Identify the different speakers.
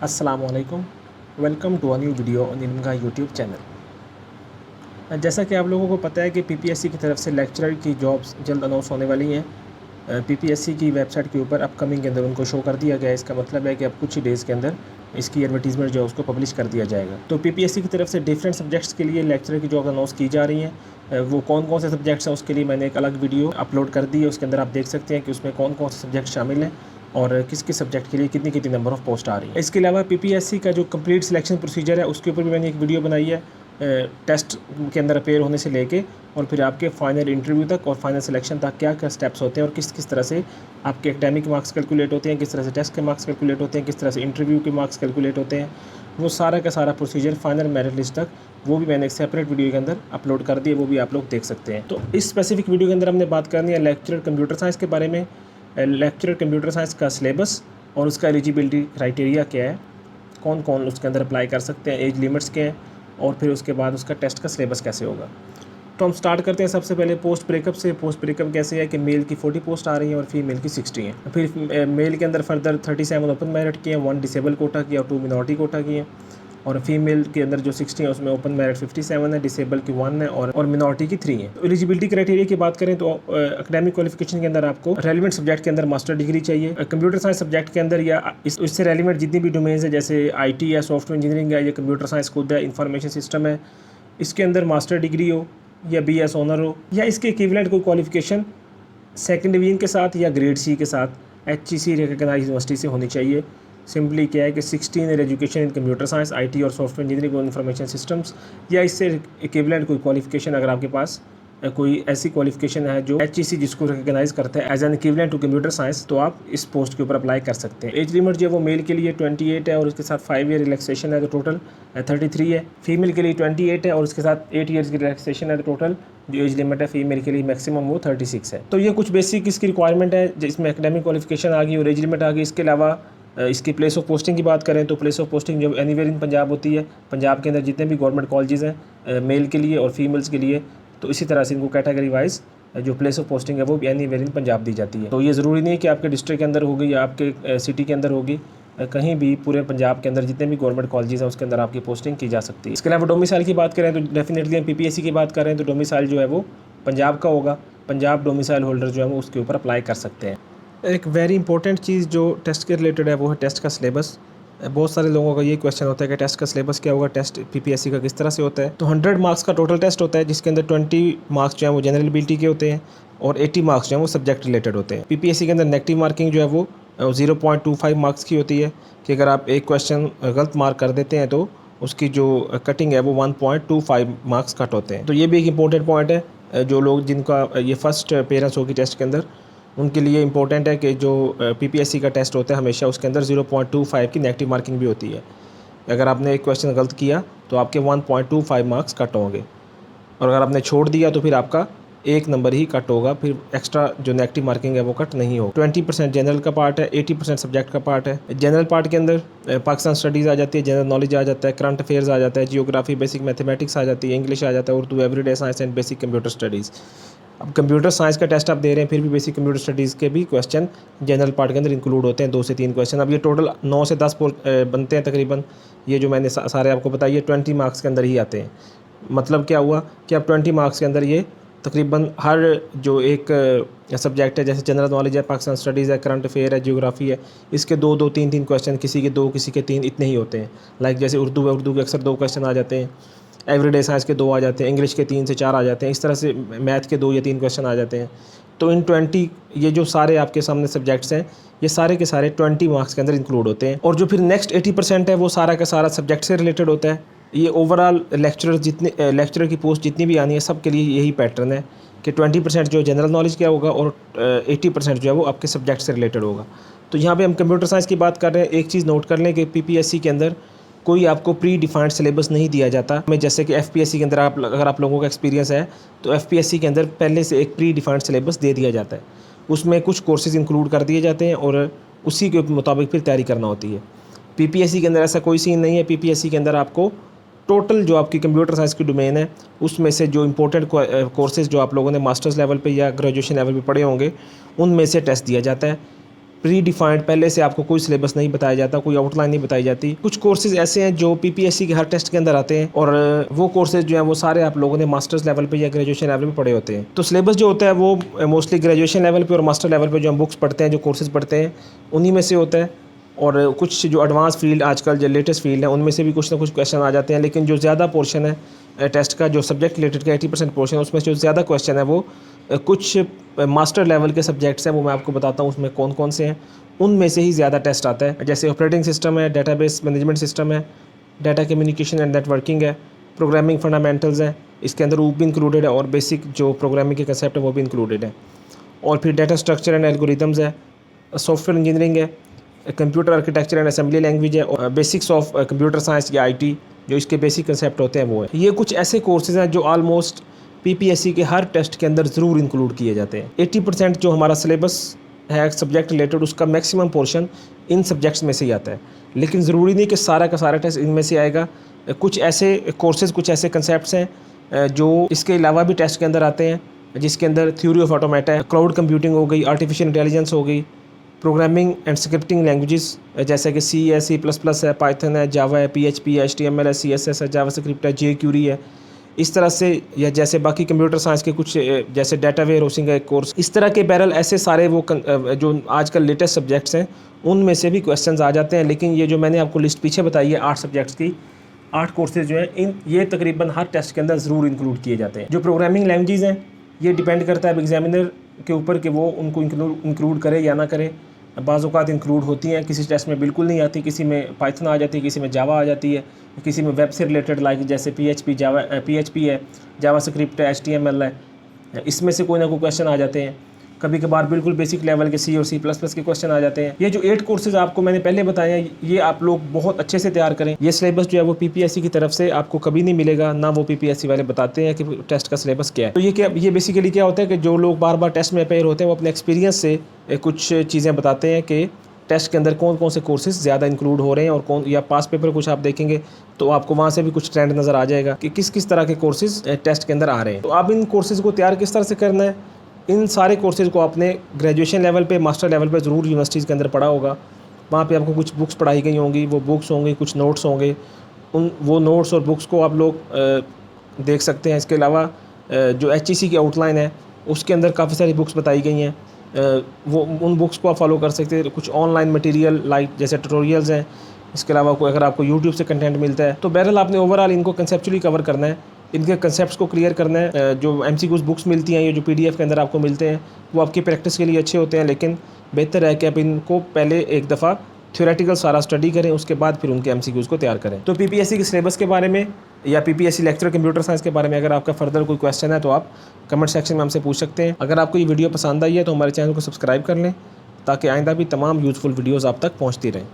Speaker 1: अस्सलामुअलैकुम, welcome to a new video on इनका YouTube channel. जैसा कि आप लोगों को पता है कि पीपीएससी की तरफ से लेक्चरर की जॉब्स जल्द अनाउंस होने वाली हैं। पीपीएससी की वेबसाइट के ऊपर अपकमिंग के अंदर उनको शो कर दिया गया है। इसका मतलब है कि अब कुछ ही डेज़ के अंदर इसकी एडवर्टीजमेंट जो है उसको पब्लिश कर दिया जाएगा। तो पीपीएससी की तरफ से डिफरेंट सब्जेक्ट्स के लिए लेक्चरर की जॉब अनाउंस की जा रही हैं। वो कौन कौन से सब्जेक्ट्स हैं उसके लिए मैंने एक अलग वीडियो अपलोड कर दी है। उसके अंदर आप देख सकते हैं कि उसमें कौन कौन से सब्जेक्ट शामिल हैं और किस किस सब्जेक्ट के लिए कितनी कितनी नंबर ऑफ़ पोस्ट आ रही है। इसके अलावा पीपीएससी का जो कंप्लीट सिलेक्शन प्रोसीजर है उसके ऊपर भी मैंने एक वीडियो बनाई है, टेस्ट के अंदर अपेयर होने से लेके और फिर आपके फाइनल इंटरव्यू तक और फाइनल सिलेक्शन तक क्या क्या स्टेप्स होते हैं और किस किस तरह से आपके एकेडमिक मार्क्स कैलकुलेट होते हैं, किस तरह से टेस्ट के मार्क्स कैलकुलेट होते हैं, किस तरह से इंटरव्यू के मार्क्स कैलकुलेट होते हैं। वो सारा का सारा प्रोसीजर फाइनल मेरिट लिस्ट तक वो भी मैंने एक सेपरेट वीडियो के अंदर अपलोड कर दिए, वो भी आप लोग देख सकते हैं। तो इस स्पेसिफिक वीडियो के अंदर हमने बात करनी है लेक्चरर कंप्यूटर साइंस के बारे में। लेक्चरर कंप्यूटर साइंस का सिलेबस और उसका एलिजिबिलिटी क्राइटेरिया क्या है, कौन कौन उसके अंदर अप्लाई कर सकते हैं, एज लिमिट्स क्या हैं और फिर उसके बाद उसका टेस्ट का सिलेबस कैसे होगा। तो हम स्टार्ट करते हैं सबसे पहले पोस्ट ब्रेकअप से। पोस्ट ब्रेकअप कैसे है कि मेल की 40 पोस्ट आ रही हैं और फीमेल की 60 हैं। फिर मेल के अंदर फर्दर 37 ओपन मेरिट की हैं, 1 डिसेबल कोटा की और 2 मिनॉरिटी कोटा की हैं। और फीमेल के अंदर जो 60 है उसमें ओपन मेरिट 57 है, डिसेबल की 1 है और मिनॉरिटी की 3 है। तो एलिजिबिलिटी क्राइटेरिया की बात करें तो एकेडमिक क्वालिफिकेशन के अंदर आपको रेलिवेंट सब्जेक्ट के अंदर मास्टर डिग्री चाहिए। कंप्यूटर साइंस सब्जेक्ट के अंदर या इससे रेलिवेंट जितनी भी डोमेन्स है जैसे आईटी या सॉफ्टवेयर इंजीनियरिंग है या कंप्यूटर साइंस खुद है, इंफॉर्मेशन सिस्टम है, इसके अंदर मास्टर डिग्री हो या बीएस ऑनर हो या इसके इक्विवेलेंट कोई क्वालिफिकेशन सेकंड डिवीजन के साथ या ग्रेड सी के साथ एचईसी रिकॉग्नाइज्ड यूनिवर्सिटी से होनी चाहिए। सिंपली क्या है कि 16 year education in computer science, IT और सॉफ्टवेयर इंजीनियरिंग और इंफॉर्मेशन सिस्टम्स या इससे इक्विवेलेंट कोई क्वालिफिकेशन अगर आपके पास कोई ऐसी क्वालिफिकेशन है जो एचईसी जिसको रिकॉग्नाइज करता है as an equivalent to computer science, तो आप इस पोस्ट के ऊपर अप्लाई कर सकते हैं। एज लिमिट जो है वो मेल के लिए 28 है और उसके साथ 5 ईयर रिलैक्सेशन है, तो टोटल 33 है। फीमेल के लिए 28 है और उसके साथ 8 ईयर्स की रिलैक्सेशन है, तो टोटल जो एज लिमिट है फीमेल के लिए मैक्सिमम वो 36 है। तो ये कुछ बेसिक इसकी रिक्वायरमेंट है जिसमें एकेडमिक क्वालिफिकेशन आ गई और एज लिमिट आ गई। इसके अलावा इसकी प्लेस ऑफ पोस्टिंग की बात करें तो प्लेस ऑफ पोस्टिंग जो एनीवेयर इन पंजाब होती है। पंजाब के अंदर जितने भी गवर्नमेंट कॉलेजेस हैं मेल के लिए और फीमेल्स के लिए, तो इसी तरह से इनको कैटेगरी वाइज जो प्लेस ऑफ पोस्टिंग है वो भी एनीवेयर इन पंजाब दी जाती है। तो ये ज़रूरी नहीं है कि आपके डिस्ट्रिक्ट के अंदर होगी या आपके सिटी के अंदर होगी, कहीं भी पूरे पंजाब के अंदर जितने भी गवर्नमेंट कॉलेजेस हैं उसके अंदर आपकी पोस्टिंग की जा सकती है। इसके अलावा डोमिसाइल की बात करें तो डेफिनेटली हम पीपीएससी की बात करें तो डोमिसाइल जो है वो पंजाब का होगा। पंजाब डोमिसाइल होल्डर जो है वो उसके ऊपर अप्लाई कर सकते हैं। एक वेरी इंपॉर्टेंट चीज़ जो टेस्ट के रिलेटेड है वो है टेस्ट का सिलेबस। बहुत सारे लोगों का ये क्वेश्चन होता है कि टेस्ट का सिलेबस क्या होगा, टेस्ट पीपीएससी का किस तरह से होता है। तो 100 मार्क्स का टोटल टेस्ट होता है जिसके अंदर 20 मार्क्स जो है वो जनरल एबिलिटी के होते हैं और 80 मार्क्स जो है वो सब्जेक्ट रिलेटेड होते हैं। पीपीएससी के अंदर नेगेटिव मार्किंग जो है वो 0.25 मार्क्स की होती है कि अगर आप एक क्वेश्चन गलत मार्क कर देते हैं तो उसकी जो कटिंग है वो 1.25 मार्क्स कट होते हैं। तो ये भी एक इंपॉर्टेंट पॉइंट है। जो लोग जिनका ये फर्स्ट अपेयरेंस होगी टेस्ट के अंदर उनके लिए इंपॉर्टेंट है कि जो पीपीएससी का टेस्ट होता है हमेशा उसके अंदर 0.25 की नेगेटिव मार्किंग भी होती है। अगर आपने एक क्वेश्चन गलत किया तो आपके 1.25 मार्क्स कट होंगे और अगर आपने छोड़ दिया तो फिर आपका 1 नंबर ही कट होगा, फिर एक्स्ट्रा जो नेगेटिव मार्किंग है वो कट नहीं होगा। 20% जनरल का पार्ट है, 80% सब्जेक्ट का पार्ट है। जनरल पार्ट के अंदर पाकिस्तान स्टडीज़ आ जाती है, जनरल नॉलेज आ जाता है, करंट अफेयर्स आ जाता है, जियोग्राफी, बेसिक मैथमेटिक्स आ जाती है, इंग्लिश आ जाता है, Urdu, everyday science and basic computer studies. अब कंप्यूटर साइंस का टेस्ट आप दे रहे हैं फिर भी बेसिक कंप्यूटर स्टडीज़ के भी क्वेश्चन जनरल पार्ट के अंदर इंक्लूड होते हैं, 2 से 3 क्वेश्चन। अब ये टोटल 9 से 10 बनते हैं तकरीबन। ये जो मैंने सारे आपको बताइए 20 मार्क्स के अंदर ही आते हैं। मतलब क्या हुआ कि अब 20 मार्क्स के अंदर ये तकरीबन हर जो एक सब्जेक्ट है जैसे जनरल नॉलेज है, पाकिस्तान स्टडीज़ है, करंट अफेयर है, जियोग्राफी है, इसके 2-2 3-3 क्वेश्चन, किसी के 2 किसी के 3 इतने ही होते हैं। लाइक जैसे उर्दू है, उर्दू के अक्सर 2 क्वेश्चन आ जाते हैं, एवरीडे साइंस के 2 आ जाते हैं, इंग्लिश के 3 से 4 आ जाते हैं, इस तरह से मैथ के 2 या 3 क्वेश्चन आ जाते हैं। तो इन 20 ये जो सारे आपके सामने सब्जेक्ट्स हैं ये सारे के सारे 20 मार्क्स के अंदर इंक्लूड होते हैं। और जो फिर नेक्स्ट 80% है वो सारा का सारा सब्जेक्ट से रिलेटेड होता है। ये ओवरऑल लेक्चरर की पोस्ट जितनी भी आनी है सब के लिए यही पैटर्न है कि 20% जो जनरल नॉलेज का होगा और 80% जो है वो आपके सब्जेक्ट से रिलेटेड होगा। तो यहाँ पे हम कंप्यूटर साइंस की बात कर रहे हैं। एक चीज़ नोट कर लें कि पीपीएससी के अंदर कोई आपको प्री डिफाइंड सिलेबस नहीं दिया जाता। मैं जैसे कि एफपीएससी के अंदर अगर आप लोगों का एक्सपीरियंस है तो एफपीएससी के अंदर पहले से एक प्री डिफाइंड सिलेबस दे दिया जाता है, उसमें कुछ कोर्सेज इंक्लूड कर दिए जाते हैं और उसी के मुताबिक फिर तैयारी करना होती है। पीपीएससी के अंदर ऐसा कोई सीन नहीं है। पीपीएससी के अंदर आपको टोटल जो आपकी कंप्यूटर साइंस की डोमेन है उसमें से जो इंपॉर्टेंट कोर्सेज जो आप लोगों ने मास्टर्स लेवल पे या ग्रेजुएशन लेवल पे पढ़े होंगे उनमें से टेस्ट दिया जाता है। प्री डिफाइंड, पहले से आपको कोई सिलेबस नहीं बताया जाता, कोई आउटलाइन नहीं बताई जाती। कुछ कोर्सेज ऐसे हैं जो पीपीएससी के हर टेस्ट के अंदर आते हैं और वो कोर्सेज जो हैं वो सारे आप लोगों ने मास्टर्स लेवल पे या ग्रेजुएशन लेवल पे पढ़े होते हैं। तो सिलेबस जो होता है वो मोस्टली ग्रेजुएशन लेवल पे और मास्टर लेवल पे जो हम बुक्स पढ़ते हैं, जो कोर्सेज पढ़ते हैं, उन्हीं में से होता है। और कुछ जो एडवांस फील्ड आजकल जो लेटेस्ट फील्ड है उनमें से भी कुछ ना कुछ क्वेश्चन आ जाते हैं। लेकिन जो ज़्यादा पोर्शन है टेस्ट का, जो सब्जेक्ट रिलेटेड का 80% पोर्शन है, उसमें जो ज़्यादा क्वेश्चन है वो कुछ मास्टर लेवल के सब्जेक्ट्स हैं, वो मैं आपको बताता हूँ उसमें कौन कौन से हैं। उनमें से ही ज़्यादा टेस्ट आता है। जैसे ऑपरेटिंग सिस्टम है, डेटाबेस मैनेजमेंट सिस्टम है, डाटा कम्युनिकेशन एंड नेटवर्किंग है, प्रोग्रामिंग फंडामेंटल्स हैं, इसके अंदर वो भी इंक्लूडेड है, और बेसिक जो प्रोग्रामिंग के कंसेप्ट है वो भी इंक्लूडेड है। और फिर डाटा स्ट्रक्चर एंड एल्गोरिथम्स है, सॉफ्टवेयर इंजीनियरिंग है, computer architecture and assembly language है, और बेसिक्स ऑफ कंप्यूटर साइंस या आईटी, जो इसके बेसिक कंसेप्ट होते हैं वो है। ये कुछ ऐसे कोर्सेज हैं जो ऑलमोस्ट पीपीएससी के हर टेस्ट के अंदर ज़रूर इंक्लूड किए जाते हैं। 80% जो हमारा सिलेबस है सब्जेक्ट रिलेटेड, उसका मैक्सिमम पोर्शन इन सब्जेक्ट्स में से ही आता है। लेकिन ज़रूरी नहीं कि सारा का सारा टेस्ट इनमें से आएगा। कुछ ऐसे कोर्सेज, कुछ ऐसे कंसेप्ट्स हैं जो इसके अलावा भी टेस्ट के अंदर आते हैं, जिसके अंदर थ्योरी ऑफ ऑटोमेटा है, क्लाउड कंप्यूटिंग हो गई, आर्टिफिशियल इंटेलिजेंस हो गई, प्रोग्रामिंग एंड स्क्रिप्टिंग लैंग्वेजेस जैसे कि सी है, C++ है, पाइथन है, जावा है, PHP है, HTML है, CSS है, जावास्क्रिप्ट है, jQuery है। इस तरह से, या जैसे बाकी कंप्यूटर साइंस के कुछ जैसे डाटा वेयर हाउसिंग का एक कोर्स, इस तरह के बैरल ऐसे सारे वो जो आजकल लेटेस्ट सब्जेक्ट्स हैं उनमें से भी क्वेश्चंस आ जाते हैं। लेकिन ये जो मैंने आपको लिस्ट पीछे बताई है 8 सब्जेक्ट्स की, 8 कोर्सेज जो हैं ये तकरीबन हर टेस्ट के अंदर ज़रूर इंक्लूड किए जाते हैं। जो प्रोग्रामिंग लैंग्वेजेस हैं ये डिपेंड करता है एग्जामिनर के ऊपर कि वो उनको इंक्लूड करे या ना करे। बाज़ औक़ात इंक्लूड होती हैं, किसी टेस्ट में बिल्कुल नहीं आती, किसी में पाइथन आ जाती है, किसी में जावा आ जाती है, किसी में वेब से रिलेटेड लाइक जैसे PHP है, जावास्क्रिप्ट है, HTML है, इसमें से कोई ना कोई क्वेश्चन आ जाते हैं। कभी कभार बिल्कुल बेसिक लेवल के C और C++ के क्वेश्चन आ जाते हैं। ये जो 8 कोर्सेज आपको मैंने पहले बताए हैं, ये आप लोग बहुत अच्छे से तैयार करें। ये सिलेबस जो है वो पीपीएससी की तरफ से आपको कभी नहीं मिलेगा, ना वो पीपीएससी वाले बताते हैं कि टेस्ट का सिलेबस क्या है। तो ये बेसिकली क्या होता है कि जो लोग बार बार टेस्ट में अपेयर होते हैं वो अपने एक्सपीरियंस से कुछ चीज़ें बताते हैं कि टेस्ट के अंदर कौन कौन से कोर्सेज ज़्यादा इंक्लूड हो रहे हैं, और कौन, या पास पेपर कुछ आप देखेंगे तो आपको वहाँ से भी कुछ ट्रेंड नज़र आ जाएगा कि किस किस तरह के कोर्सेज टेस्ट के अंदर आ रहे हैं। तो आप इन कोर्सेज़ को तैयार किस तरह से करना है, इन सारे कोर्सेज़ को आपने ग्रेजुएशन लेवल पे, मास्टर लेवल पे ज़रूर यूनिवर्सिटीज़ के अंदर पढ़ा होगा। वहाँ पे आपको कुछ बुक्स पढ़ाई गई होंगी, वो बुक्स होंगी, कुछ नोट्स होंगे, वो नोट्स और बुक्स को आप लोग देख सकते हैं। इसके अलावा जो HEC की आउटलाइन है उसके अंदर काफ़ी सारी बुक्स बताई गई हैं, वो उन बुक्स को आप फॉलो कर सकते हैं। कुछ ऑनलाइन मटेरियल लाइक जैसे ट्यूटोरियल्स हैं। इसके अलावा कोई अगर आपको यूट्यूब से कंटेंट मिलता है, तो बहरहाल आपने ओवरऑल इनको कंसेप्चुअली कवर करना है, इनके कंसेप्ट्स को क्लियर करना है। जो MCQs बुक्स मिलती हैं, ये जो PDF के अंदर आपको मिलते हैं, वो आपकी प्रैक्टिस के लिए अच्छे होते हैं, लेकिन बेहतर है कि आप इनको पहले एक दफ़ा थ्योरेटिकल सारा स्टडी करें, उसके बाद फिर उनके MCQs को तैयार करें। तो पीपीएससी के सिलेबस के बारे में या पीपीएससी लेक्चर कंप्यूटर साइंस के बारे में अगर आपका फर्दर कोई क्वेश्चन है तो आप कमेंट सेक्शन में हमसे पूछ सकते हैं। अगर आपको ये वीडियो पसंद आई है तो हमारे चैनल को सब्सक्राइब कर लें, ताकि आइंदा भी तमाम यूज़फुल वीडियोज़ आप तक पहुँचती रहें।